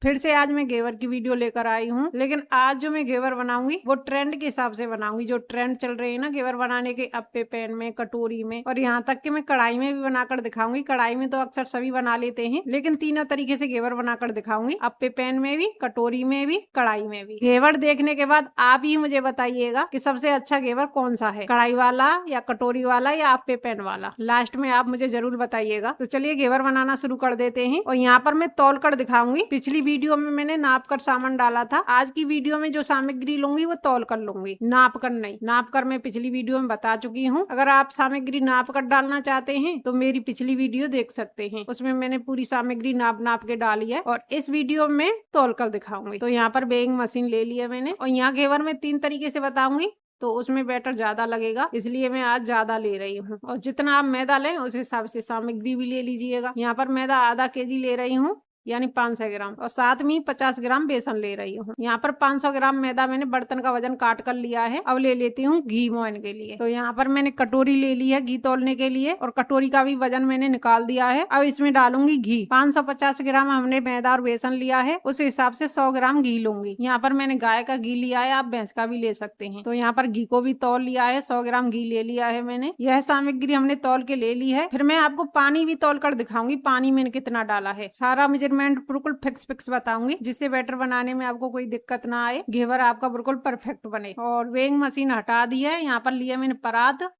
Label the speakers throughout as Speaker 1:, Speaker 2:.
Speaker 1: फिर से आज मैं घेवर की वीडियो लेकर आई हूँ। लेकिन आज जो मैं घेवर बनाऊंगी वो ट्रेंड के हिसाब से बनाऊंगी। जो ट्रेंड चल रही है ना घेवर बनाने के, अप्पे पैन में, कटोरी में, और यहाँ तक कि मैं कढ़ाई में भी बनाकर दिखाऊंगी। कढ़ाई में तो अक्सर सभी बना लेते हैं, लेकिन तीनों तरीके से घेवर बनाकर दिखाऊंगी। अप्पे पैन में भी, कटोरी में भी, कढ़ाई में भी। घेवर देखने के बाद आप ही मुझे बताइएगा कि सबसे अच्छा घेवर कौन सा है, कढ़ाई वाला या कटोरी वाला या अप्पे पैन वाला। लास्ट में आप मुझे जरूर बताइएगा। तो चलिए घेवर बनाना शुरू कर देते हैं। और यहाँ पर मैं तौल कर दिखाऊंगी। पिछली वीडियो में मैंने नाप कर सामान डाला था। आज की वीडियो में जो सामग्री लूंगी वो तौल कर लूंगी, नाप कर नहीं। नाप कर मैं पिछली वीडियो में बता चुकी हूँ। अगर आप सामग्री नाप कर डालना चाहते हैं तो मेरी पिछली वीडियो देख सकते हैं, उसमें मैंने पूरी सामग्री नाप नाप के डाली है। और इस वीडियो में तौल कर दिखाऊंगी। तो यहाँ पर वेइंग मशीन ले लिया मैंने। और यहाँ घेवर में 3 तरीके से बताऊंगी, तो उसमें बैटर ज्यादा लगेगा, इसलिए मैं आज ज्यादा ले रही हूँ। और जितना आप मैदा लें उस हिसाब से सामग्री भी ले लीजिएगा। यहाँ पर मैदा आधा केजी ले रही हूँ, यानी 500 ग्राम, और साथ में 50 ग्राम बेसन ले रही हूँ। यहाँ पर 500 ग्राम मैदा मैंने बर्तन का वजन काट कर लिया है। अब ले लेती हूँ घी मोहन के लिए। तो यहाँ पर मैंने कटोरी ले ली है घी तौलने के लिए, और कटोरी का भी वजन मैंने निकाल दिया है। अब इसमें डालूंगी घी। 550 ग्राम हमने मैदा और बेसन लिया है, उस हिसाब से 100 ग्राम घी लूंगी। यहाँ पर मैंने गाय का घी लिया है, आप भैंस का भी ले सकते हैं। तो यहाँ पर घी को भी तौल लिया है, 100 ग्राम घी ले लिया है मैंने। यह सामग्री हमने तौल के ले ली है। फिर मैं आपको पानी भी तौल कर दिखाऊंगी, पानी मैंने कितना डाला है। सारा मेजरमेंट बिल्कुल फिक्स बताऊंगी, जिससे बैटर बनाने में आपको कोई दिक्कत ना आए, घेवर आपका बिल्कुल परफेक्ट बने। और वेइंग मशीन हटा दी है। यहाँ पर लिया मैंने परात,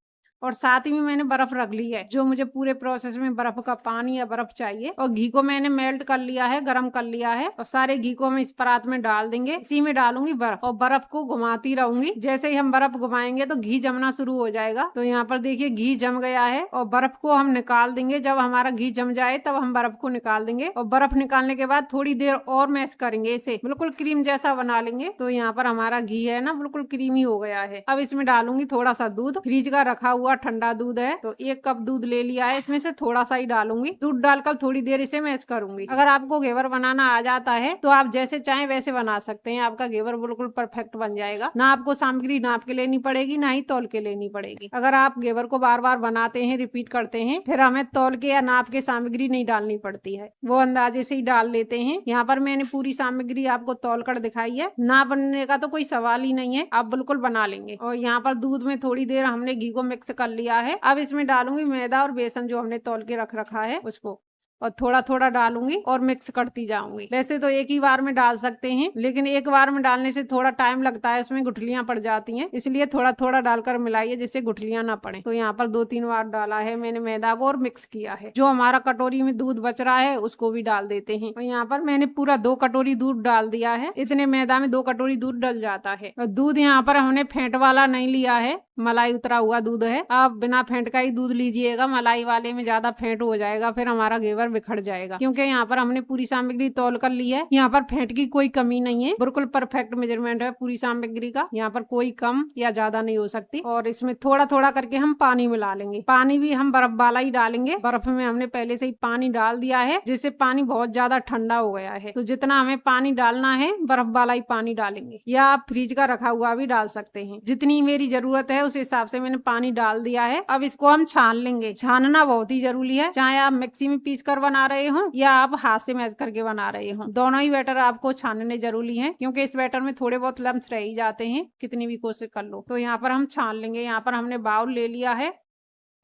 Speaker 1: और साथ ही में मैंने बर्फ रख ली है, जो मुझे पूरे प्रोसेस में बर्फ का पानी या बर्फ चाहिए। और घी को मैंने मेल्ट कर लिया है, गरम कर लिया है। और सारे घी को हम इस परात में डाल देंगे। इसी में डालूंगी बर्फ, और बर्फ को घुमाती रहूंगी। जैसे ही हम बर्फ घुमाएंगे तो घी जमना शुरू हो जाएगा। तो यहाँ पर देखिए घी जम गया है, और बर्फ को हम निकाल देंगे। जब हमारा घी जम जाए तब हम बर्फ को निकाल देंगे। और बर्फ निकालने के बाद थोड़ी देर और मैश करेंगे, इसे बिल्कुल क्रीम जैसा बना लेंगे। तो यहाँ पर हमारा घी है ना बिल्कुल क्रीमी हो गया है। अब इसमें डालूंगी थोड़ा सा दूध, फ्रिज का रखा हुआ ठंडा दूध है। तो 1 कप दूध ले लिया है, इसमें से थोड़ा सा ही डालूंगी। दूध डालकर थोड़ी देर इसे मैश करूंगी। अगर आपको घेवर बनाना आ जाता है तो आप जैसे चाहें वैसे बना सकते हैं, आपका घेवर बिल्कुल परफेक्ट बन जाएगा। ना आपको सामग्री नाप के लेनी पड़ेगी, ना ही तौल के लेनी पड़ेगी। अगर आप घेवर को बार बार बनाते हैं, रिपीट करते हैं, फिर हमें तौल के या नाप के सामग्री नहीं डालनी पड़ती है, वो अंदाजे से ही डाल लेते हैं। यहाँ पर मैंने पूरी सामग्री आपको तौल कर दिखाई है। ना बनने का तो कोई सवाल ही नहीं है, आप बिल्कुल बना लेंगे। और यहाँ पर दूध में थोड़ी देर हमने घी को मिक्स कर लिया है। अब इसमें डालूंगी मैदा और बेसन जो हमने तौल के रख रखा है उसको, और थोड़ा थोड़ा डालूंगी और मिक्स करती जाऊंगी। वैसे तो एक ही बार में डाल सकते हैं, लेकिन एक बार में डालने से थोड़ा टाइम लगता है, उसमें गुठलियां पड़ जाती हैं, इसलिए थोड़ा थोड़ा डालकर मिलाइए जिससे गुठलियां ना पड़े। तो यहाँ पर 2-3 बार डाला है मैंने मैदा को और मिक्स किया है। जो हमारा कटोरी में दूध बच रहा है उसको भी डाल देते हैं। और यहाँ पर मैंने पूरा 2 कटोरी दूध डाल दिया है। इतने मैदा में 2 कटोरी दूध डल जाता है। और दूध यहाँ पर हमने फेंट वाला नहीं लिया है, मलाई उतरा हुआ दूध है। आप बिना फेंट का ही दूध लीजिएगा, मलाई वाले में ज्यादा फेंट हो जाएगा, फिर हमारा घेवर बिखर जाएगा। क्योंकि यहाँ पर हमने पूरी सामग्री तौल कर ली है। यहाँ पर फेंट की कोई कमी नहीं है, बिल्कुल परफेक्ट मेजरमेंट है पूरी सामग्री का। यहाँ पर कोई कम या ज्यादा नहीं हो सकती। और इसमें थोड़ा थोड़ा करके हम पानी मिला लेंगे। पानी भी हम बर्फ वाला ही डालेंगे। बर्फ में हमने पहले से ही पानी डाल दिया है, जिससे पानी बहुत ज्यादा ठंडा हो गया है। तो जितना हमें पानी डालना है बर्फ वाला ही पानी डालेंगे, या आप फ्रिज का रखा हुआ भी डाल सकते हैं। जितनी मेरी जरूरत है उस हिसाब से मैंने पानी डाल दिया है। अब इसको हम छान लेंगे। छानना बहुत ही जरूरी है, चाहे आप मिक्सी में पीस कर बना रहे हो या आप हाथ से मैश करके बना रहे हो। दोनों ही बैटर आपको छानने जरूरी है, क्योंकि इस बैटर में थोड़े बहुत लम्स रह ही जाते हैं, कितनी भी कोशिश कर लो। तो यहाँ पर हम छान लेंगे। यहाँ पर हमने बाउल ले लिया है,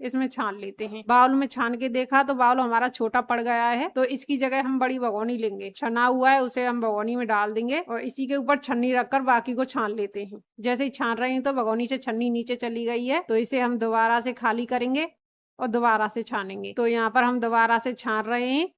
Speaker 1: इसमें छान लेते हैं। बाउल में छान के देखा तो बाउल हमारा छोटा पड़ गया है, तो इसकी जगह हम बड़ी भगोनी लेंगे। छना हुआ है उसे हम भगोनी में डाल देंगे, और इसी के ऊपर छन्नी रखकर बाकी को छान लेते हैं। जैसे ही छान रहे हैं तो भगोनी से छन्नी नीचे चली गई है, तो इसे हम दोबारा से खाली करेंगे और दोबारा से छानेंगे। तो यहाँ पर हम दोबारा से छान रहे हैं,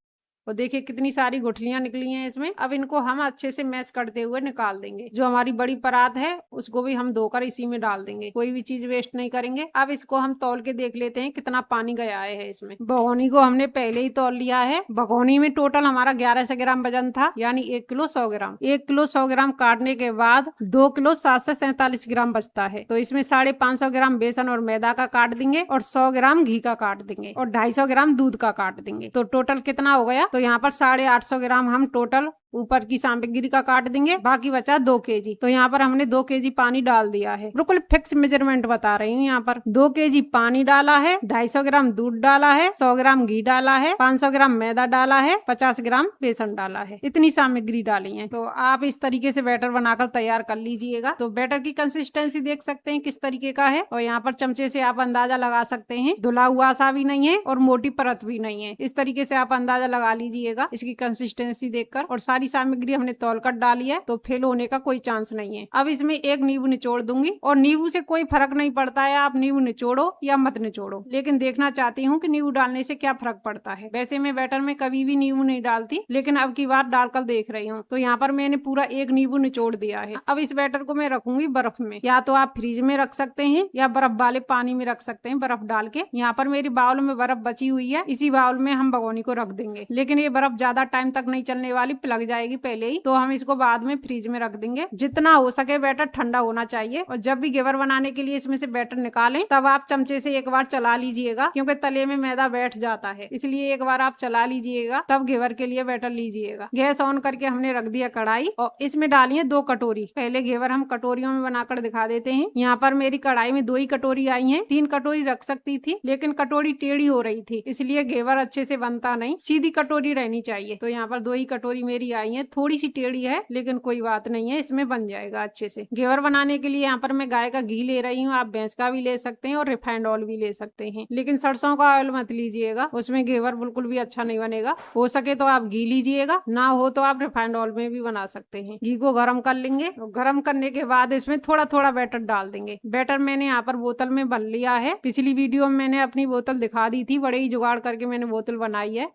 Speaker 1: और देखिए कितनी सारी गुठलियां निकली हैं इसमें। अब इनको हम अच्छे से मैश करते हुए निकाल देंगे। जो हमारी बड़ी परात है उसको भी हम धोकर इसी में डाल देंगे, कोई भी चीज वेस्ट नहीं करेंगे। अब इसको हम तौल के देख लेते हैं कितना पानी गया है इसमें। भगोनी को हमने पहले ही तौल लिया है। भगोनी में टोटल हमारा 1100 ग्राम वजन था, यानी 1 किलो 100 ग्राम। 1 किलो 100 ग्राम काटने के बाद 2 किलो 7 से 47 ग्राम बचता है। तो इसमें 550 ग्राम बेसन और मैदा का काट देंगे, और 100 ग्राम घी का काट देंगे, और 250 ग्राम दूध का काट देंगे। तो टोटल कितना हो गया? तो यहाँ पर 850 ग्राम हम टोटल ऊपर की सामग्री का काट देंगे, बाकी बचा 2 kg। तो यहाँ पर हमने 2 kg पानी डाल दिया है। बिल्कुल फिक्स मेजरमेंट बता रही हूँ। यहाँ पर 2 kg पानी डाला है, 250 ग्राम दूध डाला है, 100 ग्राम घी डाला है, 500 ग्राम मैदा डाला है, 50 ग्राम बेसन डाला है। इतनी सामग्री डाली है। तो आप इस तरीके से बैटर बनाकर तैयार कर लीजिएगा। तो बैटर की कंसिस्टेंसी देख सकते हैं किस तरीके का है, और यहाँ पर चमचे से आप अंदाजा लगा सकते हैं। धुला हुआ सा भी नहीं है और मोटी परत भी नहीं है। इस तरीके से आप अंदाजा लगा लीजिएगा इसकी कंसिस्टेंसी देखकर। और सारी सामग्री हमने तौलकर डाली है, तो फेल होने का कोई चांस नहीं है। अब इसमें एक नींबू निचोड़ दूंगी, और नींबू से कोई फर्क नहीं पड़ता है आप नींबू निचोड़ो या मत निचोड़ो, लेकिन देखना चाहती हूँ कि नींबू डालने से क्या फर्क पड़ता है। वैसे मैं बैटर में कभी भी नींबू नहीं डालती, लेकिन अब की बार डालकर देख रही हूँ। तो यहाँ पर मैंने पूरा एक नींबू निचोड़ दिया है। अब इस बैटर को मैं रखूंगी बर्फ में, या तो आप फ्रिज में रख सकते हैं या बर्फ वाले पानी में रख सकते हैं, बर्फ डाल के। यहाँ पर मेरी बाउल में बर्फ बची हुई है, इसी बाउल में हम भगोनी को रख देंगे। लेकिन ये बर्फ ज्यादा टाइम तक नहीं चलने वाली, पिघल जाएगी पहले ही, तो हम इसको बाद में फ्रिज में रख देंगे। जितना हो सके बैटर ठंडा होना चाहिए। और जब भी घेवर बनाने के लिए इसमें से बैटर निकालें, तब आप चमचे से एक बार चला लीजिएगा, क्योंकि तले में मैदा बैठ जाता है, इसलिए एक बार आप चला लीजिएगा, तब घेवर के लिए बैटर लीजिएगा। गैस ऑन करके हमने रख दिया कढ़ाई, और इसमें डालिए 2 कटोरी। पहले घेवर हम कटोरियों में बनाकर दिखा देते हैं। यहाँ पर मेरी कढ़ाई में 2 ही कटोरी आई है। 3 कटोरी रख सकती थी, लेकिन कटोरी टेढ़ी हो रही थी, इसलिए घेवर अच्छे से बनता नहीं, सीधी कटोरी रहनी चाहिए। तो यहाँ पर 2 ही कटोरी मेरी आई है। थोड़ी सी टेढ़ी है, लेकिन कोई बात नहीं है, इसमें बन जाएगा अच्छे से। घेवर बनाने के लिए यहाँ पर मैं गाय का घी ले रही हूँ। आप भैंस का भी ले सकते हैं और रिफाइंड ऑयल भी ले सकते हैं, लेकिन सरसों का ऑयल मत लीजिएगा, उसमें घेवर बिल्कुल भी अच्छा नहीं बनेगा। हो सके तो आप घी लीजिएगा, ना हो तो आप रिफाइंड ऑयल में भी बना सकते हैं। घी को गर्म कर लेंगे, गर्म करने के बाद इसमें थोड़ा थोड़ा बैटर डाल देंगे। बैटर मैंने यहाँ पर बोतल में भर लिया है। पिछली वीडियो में मैंने अपनी बोतल दिखा दी थी, बड़े ही जुगाड़ करके मैंने बोतल बनाई है।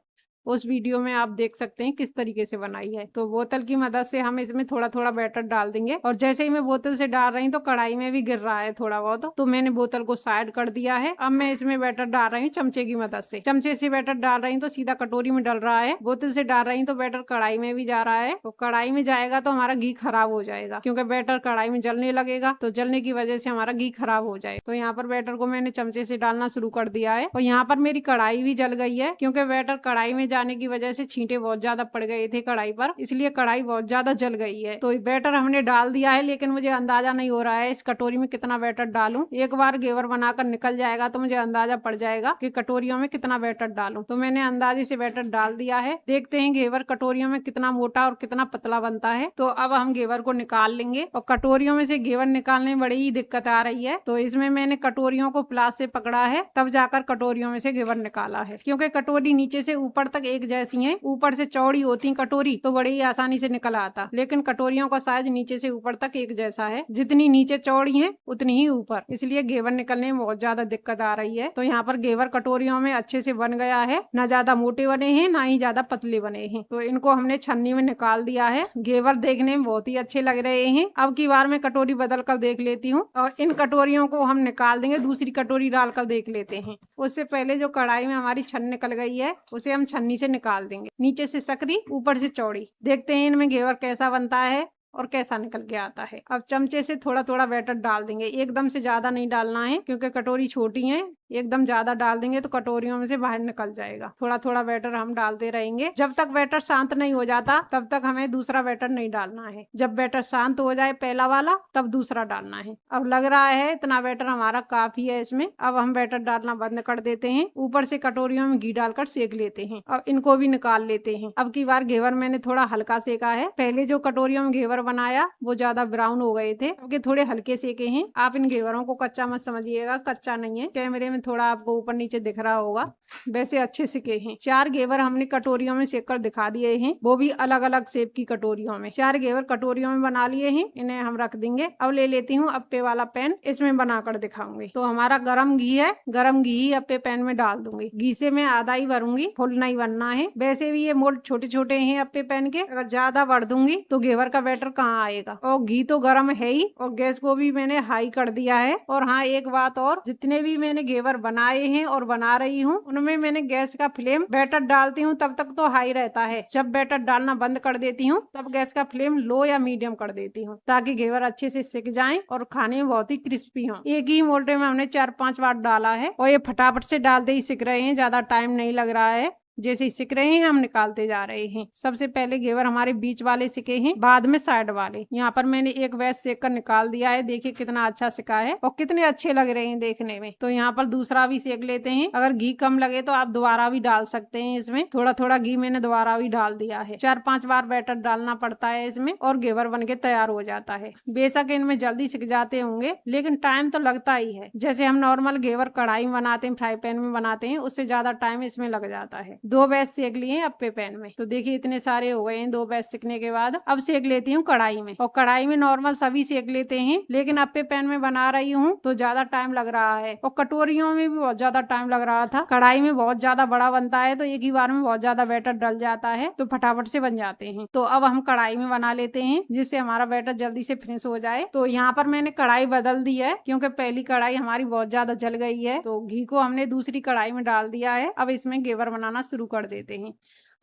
Speaker 1: उस वीडियो में आप देख सकते हैं किस तरीके से बनाई है। तो बोतल की मदद से हम इसमें थोड़ा थोड़ा बैटर डाल देंगे, और जैसे ही मैं बोतल से डाल रही हूँ तो कढ़ाई में भी गिर रहा है थोड़ा बहुत, तो मैंने बोतल को साइड कर दिया है। अब मैं इसमें बैटर डाल रही हूँ चमचे की मदद से। चमचे से बैटर डाल रही हूँ तो सीधा कटोरी में डल रहा है, बोतल से डाल रही हूँ तो बैटर कढ़ाई में भी जा रहा है। तो कढ़ाई में जाएगा तो हमारा घी खराब हो जाएगा, क्योंकि बैटर कढ़ाई में जलने लगेगा, तो जलने की वजह से हमारा घी खराब हो जाए। तो यहाँ पर बैटर को मैंने चमचे से डालना शुरू कर दिया है, और यहाँ पर मेरी कढ़ाई भी जल गई है, क्योंकि बैटर कढ़ाई में जाने की वजह से छींटे बहुत ज्यादा पड़ गए थे कढ़ाई पर, इसलिए कढ़ाई बहुत ज्यादा जल गई है। तो बैटर हमने डाल दिया है, लेकिन मुझे अंदाजा नहीं हो रहा है इस कटोरी में कितना बैटर डालूं। एक बार घेवर बनाकर निकल जाएगा तो मुझे अंदाजा पड़ जाएगा कि कटोरियों में कितना बैटर डालूं। तो मैंने अंदाजे से बैटर डाल दिया है। देखते हैं घेवर कटोरियों में कितना मोटा और कितना पतला बनता है। तो अब हम घेवर को निकाल लेंगे, और कटोरियों में से घेवर निकालने में बड़ी ही दिक्कत आ रही है। तो इसमें मैंने कटोरियों को प्लास से पकड़ा है, तब जाकर कटोरियों में से घेवर निकाला है, क्योंकि कटोरी नीचे से ऊपर तक एक जैसी है। ऊपर से चौड़ी होती कटोरी तो बड़ी ही आसानी से निकल आता, लेकिन कटोरियों का साइज नीचे से ऊपर तक एक जैसा है। जितनी नीचे चौड़ी है उतनी ही ऊपर, इसलिए घेवर निकलने में बहुत ज्यादा दिक्कत आ रही है। तो यहाँ पर घेवर कटोरियों में अच्छे से बन गया है, ना ज्यादा मोटे बने हैं ना ही ज्यादा पतले बने हैं। तो इनको हमने छन्नी में निकाल दिया है। घेवर देखने में बहुत ही अच्छे लग रहे हैं। अब की बार मैं कटोरी बदल कर देख लेती हूँ, और इन कटोरियों को हम निकाल देंगे, दूसरी कटोरी डालकर देख लेते हैं। उससे पहले जो कढ़ाई में हमारी छन्नी निकल गई है, उसे हम छन्नी से निकाल देंगे। नीचे से सकरी, ऊपर से चौड़ी। देखते हैं इनमें घेवर कैसा बनता है और कैसा निकल के आता है। अब चमचे से थोड़ा थोड़ा बैटर डाल देंगे, एकदम से ज्यादा नहीं डालना है, क्योंकि कटोरी छोटी है। एकदम ज्यादा डाल देंगे तो कटोरियों में से बाहर निकल जाएगा। थोड़ा थोड़ा बैटर हम डालते रहेंगे। जब तक बैटर शांत नहीं हो जाता तब तक हमें दूसरा बैटर नहीं डालना है। जब बैटर शांत हो जाए पहला वाला, तब दूसरा डालना है। अब लग रहा है इतना बैटर हमारा काफी है इसमें। अब हम बैटर डालना बंद कर देते हैं। ऊपर से कटोरियों में घी डालकर सेक लेते हैं। अब इनको भी निकाल लेते हैं। अब की बार घेवर मैंने थोड़ा हल्का सेका है। पहले जो कटोरियों में घेवर बनाया वो ज्यादा ब्राउन हो गए थे, अब थोड़े हल्के सेके हैं। आप इन घेवरों को कच्चा मत समझिएगा, कच्चा नहीं है। कैमरे में थोड़ा आपको ऊपर नीचे दिख रहा होगा, वैसे अच्छे सेके हैं। 4 घेवर हमने कटोरियों में सेक कर दिखा दिए हैं, वो भी अलग अलग शेप की कटोरियों में। 4 घेवर कटोरियों में बना लिए हैं, इन्हें हम रख देंगे। अब ले लेती हूँ अप्पे वाला पैन, इसमें बनाकर दिखाऊंगी। तो हमारा गरम घी है, गरम घी ही अप्पे पैन में डाल दूंगी। घी से मैं आधा ही भरूंगी, फुल नहीं बनना है। वैसे भी ये मोल्ड छोटे छोटे हैं अप्पे पैन के, अगर ज्यादा भर दूंगी तो घेवर का बैटर कहाँ आएगा। और घी तो गर्म है ही, और गैस को भी मैंने हाई कर दिया है। और हाँ, एक बात और, जितने भी मैंने घेवर बनाए हैं और बना रही हूँ, उनमें मैंने गैस का फ्लेम बैटर डालती हूँ तब तक तो हाई रहता है। जब बैटर डालना बंद कर देती हूँ तब गैस का फ्लेम लो या मीडियम कर देती हूँ, ताकि घेवर अच्छे से सिक जाएं और खाने में बहुत ही क्रिस्पी हों। एक ही मोल्डे में हमने 4-5 बार डाला है, और ये फटाफट से डालते ही सिक रहे हैं, ज्यादा टाइम नहीं लग रहा है। जैसे सिक रहे हैं हम निकालते जा रहे हैं। सबसे पहले घेवर हमारे बीच वाले सिके हैं, बाद में साइड वाले। यहाँ पर मैंने एक बैच सेक कर निकाल दिया है। देखिए कितना अच्छा सिका है और कितने अच्छे लग रहे हैं देखने में। तो यहाँ पर दूसरा भी सेक लेते हैं। अगर घी कम लगे तो आप दोबारा भी डाल सकते हैं। इसमें थोड़ा थोड़ा घी मैंने दोबारा भी डाल दिया है। 4-5 बार बैटर डालना पड़ता है इसमें और घेवर बन के तैयार हो जाता है। बेशक इनमें जल्दी सिक जाते होंगे लेकिन टाइम तो लगता ही है। जैसे हम नॉर्मल घेवर कढ़ाई में बनाते हैं, फ्राई पैन में बनाते हैं, उससे ज्यादा टाइम इसमें लग जाता है। 2 बैच सेक लिए अप्पे पैन में। तो देखिए इतने सारे हो गए हैं 2 बैच सेकने के बाद। अब सेक लेती हूँ कढ़ाई में, और कढ़ाई में नॉर्मल सभी सेक लेते हैं लेकिन अप्पे पैन में बना रही हूँ तो ज्यादा टाइम लग रहा है। और कटोरियों में भी बहुत ज्यादा टाइम लग रहा था। कढ़ाई में बहुत ज्यादा बड़ा बनता है तो एक ही बार में बहुत ज्यादा बैटर डल जाता है, तो फटाफट से बन जाते हैं। तो अब हम कढ़ाई में बना लेते हैं जिससे हमारा बैटर जल्दी से फिनिश हो जाए। तो यहाँ पर मैंने कढ़ाई बदल दी है क्योंकि पहली कढ़ाई हमारी बहुत ज्यादा जल गई है। तो घी को हमने दूसरी कढ़ाई में डाल दिया है। अब इसमें घेवर बनाना शुरू कर देते हैं।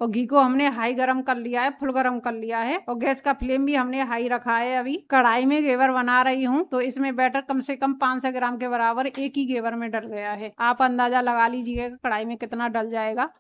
Speaker 1: और घी को हमने हाई गरम कर लिया है, फुल गरम कर लिया है, और गैस का फ्लेम भी हमने हाई रखा है। अभी कढ़ाई में घेवर बना रही हूँ तो इसमें बैटर कम से कम 500 ग्राम के बराबर एक ही घेवर में डल गया है। आप अंदाजा लगा लीजिएगा कढ़ाई में कितना डल जाएगा,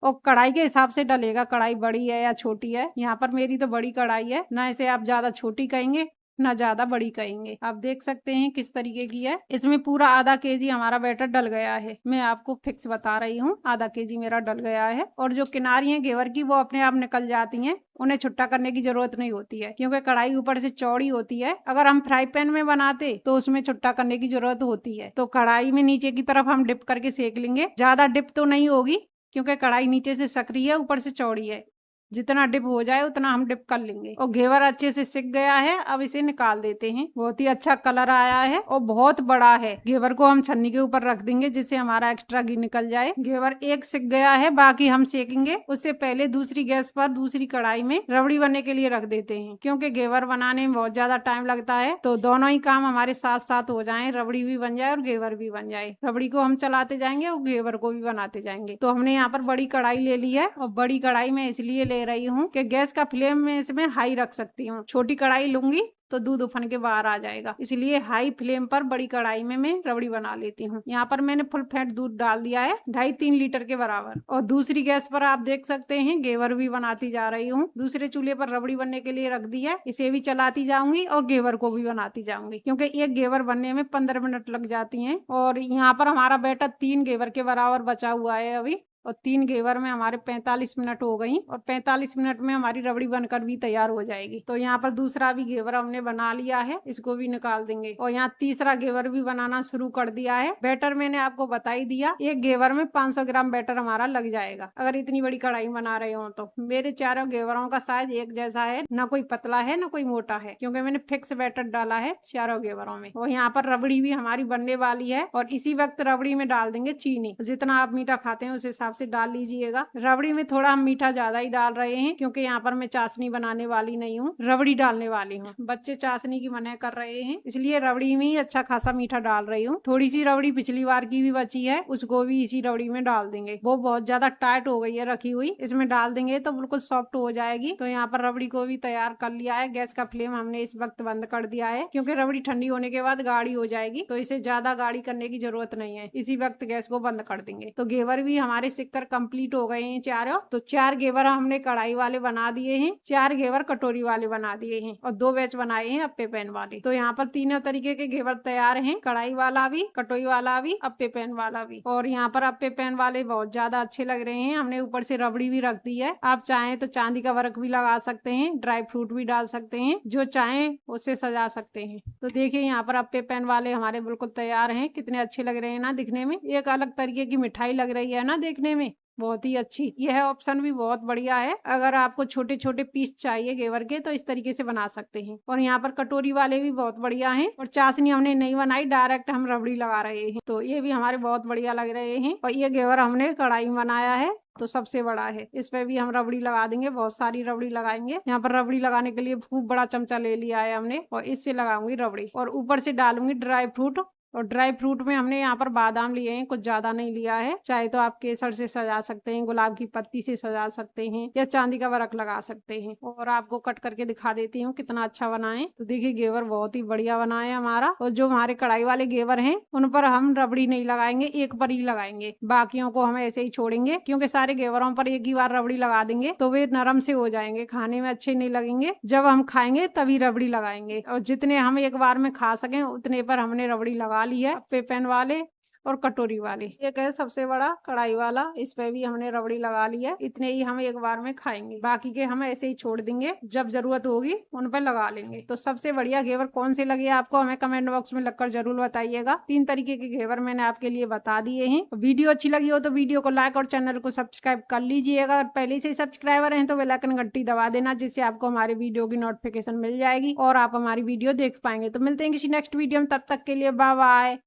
Speaker 1: और कढ़ाई के हिसाब से डलेगा, कढ़ाई बड़ी है या छोटी है। यहाँ पर मेरी तो बड़ी कढ़ाई है, ना इसे आप ज्यादा छोटी कहेंगे ना ज्यादा बड़ी कहेंगे। आप देख सकते हैं किस तरीके की है। इसमें पूरा आधा केजी हमारा बैटर डल गया है। मैं आपको फिक्स बता रही हूँ, आधा केजी मेरा डल गया है। और जो किनारी है घेवर की वो अपने आप निकल जाती हैं, उन्हें छुट्टा करने की जरूरत नहीं होती है क्योंकि कढ़ाई ऊपर से चौड़ी होती है। अगर हम फ्राई पैन में बनाते तो उसमें छुट्टा करने की जरूरत होती है। तो कढ़ाई में नीचे की तरफ हम डिप करके सेक लेंगे। ज्यादा डिप तो नहीं होगी क्योंकि कढ़ाई नीचे से सकरी है, ऊपर से चौड़ी है। जितना डिप हो जाए उतना हम डिप कर लेंगे। और घेवर अच्छे से सिक गया है। अब इसे निकाल देते हैं। बहुत ही अच्छा कलर आया है और बहुत बड़ा है। घेवर को हम छन्नी के ऊपर रख देंगे जिससे हमारा एक्स्ट्रा घी निकल जाए। घेवर एक सिक गया है, बाकी हम सेकेंगे। उससे पहले दूसरी गैस पर दूसरी कढ़ाई में रबड़ी बनने के लिए रख देते हैं क्योंकि घेवर बनाने में बहुत ज्यादा टाइम लगता है। तो दोनों ही काम हमारे साथ साथ हो जाए, रबड़ी भी बन जाए और घेवर भी बन जाए। रबड़ी को हम चलाते जाएंगे और घेवर को भी बनाते जाएंगे। तो हमने यहाँ पर बड़ी कढ़ाई ले ली है, और बड़ी कढ़ाई में इसलिए ले रही हूँ कि गैस का फ्लेम में इसमें हाई रख सकती हूँ। छोटी कढ़ाई लूंगी तो दूध उफन के बाहर आ जाएगा, इसलिए हाई फ्लेम पर बड़ी कढ़ाई में मैं रबड़ी बना लेती हूँ। यहाँ पर मैंने फुल फैट दूध डाल दिया है 2.5-3 लीटर के बराबर। और दूसरी गैस पर आप देख सकते हैं घेवर भी बनाती जा रही हूँ। दूसरे चूल्हे पर रबड़ी बनने के लिए रख दी है, इसे भी चलाती जाऊंगी और घेवर को भी बनाती जाऊंगी क्योंकि एक घेवर बनने में 15 मिनट लग जाती है। और यहाँ पर हमारा बैटर 3 घेवर के बराबर बचा हुआ है अभी, और 3 घेवर में हमारे 45 मिनट हो गई, और 45 मिनट में हमारी रबड़ी बनकर भी तैयार हो जाएगी। तो यहाँ पर दूसरा भी घेवर हमने बना लिया है, इसको भी निकाल देंगे। और यहाँ तीसरा घेवर भी बनाना शुरू कर दिया है। बैटर मैंने आपको बता ही दिया, एक घेवर में 500 ग्राम बैटर हमारा लग जाएगा अगर इतनी बड़ी कढ़ाई बना रहे हो तो। मेरे चारों घेवरों का साइज एक जैसा है, ना कोई पतला है ना कोई मोटा है, क्योंकि मैंने फिक्स बैटर डाला है चारों घेवरों में। और यहाँ पर रबड़ी भी हमारी बनने वाली है, और इसी वक्त रबड़ी में डाल देंगे चीनी। जितना आप मीठा खाते हैं उस हिसाब से डाल लीजिएगा। रबड़ी में थोड़ा हम मीठा ज्यादा ही डाल रहे हैं क्योंकि यहाँ पर मैं चाशनी बनाने वाली नहीं हूँ, रबड़ी डालने वाली हूँ। बच्चे चाशनी की मना कर रहे हैं, इसलिए रबड़ी में ही अच्छा खासा मीठा डाल रही हूँ। थोड़ी सी रबड़ी पिछली बार की भी बची है, उसको भी इसी रबड़ी में डाल देंगे। वो बहुत ज्यादा टाइट हो गई है रखी हुई, इसमें डाल देंगे तो बिल्कुल सॉफ्ट हो जाएगी। तो यहाँ पर रबड़ी को भी तैयार कर लिया है। गैस का फ्लेम हमने इस वक्त बंद कर दिया है क्योंकि रबड़ी ठंडी होने के बाद गाढ़ी हो जाएगी, तो इसे ज्यादा गाढ़ी करने की जरूरत नहीं है। इसी वक्त गैस को बंद कर देंगे। तो घेवर भी हमारे सिककर कंप्लीट हो गए हैं चारों। तो 4 घेवर हमने कढ़ाई वाले बना दिए हैं, 4 घेवर कटोरी वाले बना दिए हैं, और 2 बैच बनाए हैं अप्पे पैन वाले। तो यहाँ पर तीनों तरीके के घेवर तैयार हैं, कढ़ाई वाला भी, कटोरी वाला भी, अप्पे पैन वाला भी। और यहाँ पर अप्पे पैन वाले बहुत ज्यादा अच्छे लग रहे हैं। हमने ऊपर से रबड़ी भी रख दी है। आप चाहें तो चांदी का वर्क भी लगा सकते हैं, ड्राई फ्रूट भी डाल सकते हैं, जो चाहें उससे सजा सकते हैं। तो देखिए यहाँ पर अप्पे पैन वाले हमारे बिल्कुल तैयार हैं। कितने अच्छे लग रहे हैं ना दिखने में, एक अलग तरीके की मिठाई लग रही है ना देखने में, बहुत ही अच्छी। यह ऑप्शन भी बहुत बढ़िया है। अगर आपको छोटे छोटे पीस चाहिए घेवर के तो इस तरीके से बना सकते हैं। और यहाँ पर कटोरी वाले भी बहुत बढ़िया हैं। और चाशनी हमने नहीं बनाई, डायरेक्ट हम रबड़ी लगा रहे हैं, तो ये भी हमारे बहुत बढ़िया लग रहे हैं। और ये घेवर हमने कढ़ाई में बनाया है तो सबसे बड़ा है, इस पे भी हम रबड़ी लगा देंगे, बहुत सारी रबड़ी लगाएंगे। यहाँ पर रबड़ी लगाने के लिए खूब बड़ा चमचा ले लिया है हमने, और इससे लगाऊंगी रबड़ी, और ऊपर से डालूंगी ड्राई फ्रूट और ड्राई फ्रूट में हमने यहाँ पर बादाम लिए हैं, कुछ ज्यादा नहीं लिया है। चाहे तो आप केसर से सजा सकते हैं, गुलाब की पत्ती से सजा सकते हैं या चांदी का वर्क लगा सकते हैं। और आपको कट करके दिखा देती हूँ कितना अच्छा बना है। तो देखिए घेवर बहुत ही बढ़िया बना है हमारा। और जो हमारे कढ़ाई वाले घेवर हैं उन पर हम रबड़ी नहीं लगाएंगे, एक पर ही लगाएंगे, बाकियों को हम ऐसे ही छोड़ेंगे, क्योंकि सारे घेवरों पर एक ही बार रबड़ी लगा देंगे तो वे नरम से हो जाएंगे, खाने में अच्छे नहीं लगेंगे। जब हम खाएंगे तभी रबड़ी लगाएंगे। और जितने हम एक बार में खा सकें उतने पर हमने रबड़ी लगा ली है। अप्पे पैन वाले और कटोरी वाली, एक है सबसे बड़ा कढ़ाई वाला, इस पे भी हमने रबड़ी लगा ली है। इतने ही हम एक बार में खाएंगे, बाकी के हम ऐसे ही छोड़ देंगे, जब जरूरत होगी उन पर लगा लेंगे। तो सबसे बढ़िया घेवर कौन से लगे आपको हमें कमेंट बॉक्स में लगकर जरूर बताइएगा। 3 तरीके के घेवर मैंने आपके लिए बता दिए हैं। वीडियो अच्छी लगी हो तो वीडियो को लाइक और चैनल को सब्सक्राइब कर लीजिएगा। अगर पहले से ही सब्सक्राइबर हैं तो बेल आइकन घंटी दबा देना, जिससे आपको हमारे वीडियो की नोटिफिकेशन मिल जाएगी और आप हमारी वीडियो देख पाएंगे। तो मिलते हैं किसी नेक्स्ट वीडियो में, तब तक के लिए बाय बाय।